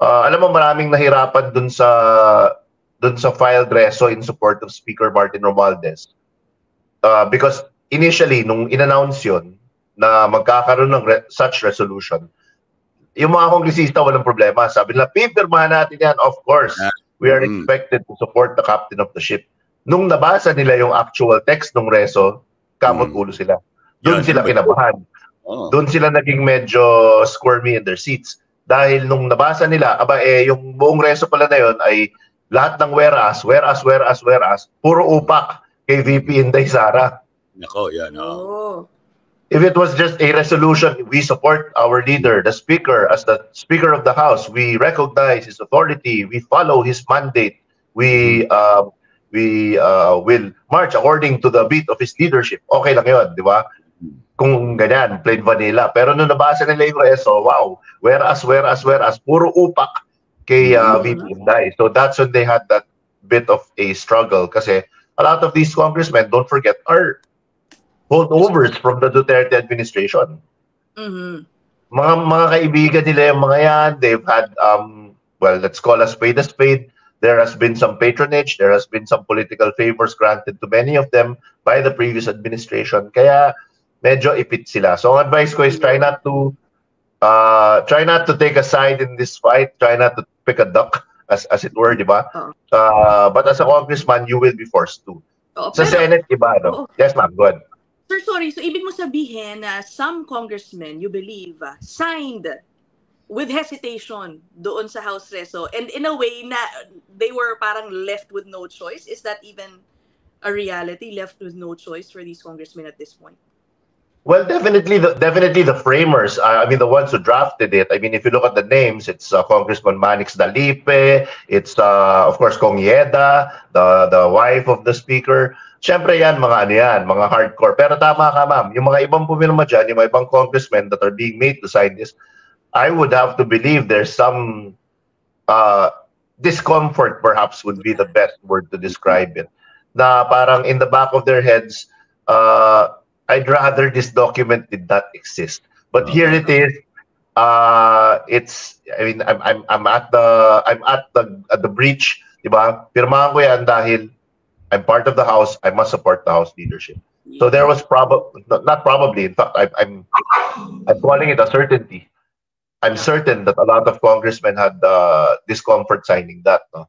Alam mo, maraming nahirapan dun sa filed reso in support of Speaker Martin Romualdez. Because initially, nung in-announce yun, na magkakaroon ng such resolution, yung mga kongresista walang problema. Sabi nila, pipirmahan natin yan. Of course, we are expected to support the captain of the ship. Nung nabasa nila yung actual text ng reso, kamot-ulo sila. Doon sila kinabahan. Doon sila naging medyo squirmy in their seats. Dahil nung nabasa nila, yung buong reso pala na yun ay lahat ng whereas, puro upak kay VP Inday Sara. Nako, yan. If it was just a resolution, we support our leader, the speaker, as the Speaker of the House. We recognize his authority. We follow his mandate. We will march according to the beat of his leadership. Okay lang yun, di ba? Kung ganyan, plain vanilla. Pero nung nabasa nila yung reso, wow, whereas, puro upak kay VP Inday. So that's when they had that bit of a struggle. Kasi a lot of these congressmen, don't forget, are holdovers from the Duterte administration. Mga kaibigan nila yung mga yan. They've had, well, let's call a spade a spade. There has been some patronage. There has been some political favors granted to many of them by the previous administration. Kaya medyo ipit sila. So ang advice ko is try not to take a side in this fight. Try not to pick a duck, as it were, di ba? But as a congressman, you will be forced to. Sa Senate, iba, no? Yes, ma'am, go ahead. Sir, sorry. So, ibig mo sabihin na some congressmen, you believe, signed with hesitation doon sa House Reso, and in a way na they were parang left with no choice? Is that even a reality, left with no choice for these congressmen at this point? Well, definitely the framers, I mean, the ones who drafted it. I mean, if you look at the names, it's Congressman Manix Dalipe, it's, of course, Kong Yeda, the wife of the Speaker. Siyempre yan, mga hardcore. Pero tama ka, ma'am. Yung mga ibang pumirma dyan, yung mga ibang congressmen that are being made to sign this, I would have to believe there's some discomfort, perhaps, would be the best word to describe it. Na parang in the back of their heads, I'd rather this document did not exist. But here it is. It's, I mean, I'm at the breach, diba? Pirmahan ko yan dahil I'm part of the House. I must support the House leadership. So there was not probably. In fact, I'm calling it a certainty. I'm certain that a lot of congressmen had discomfort signing that. No?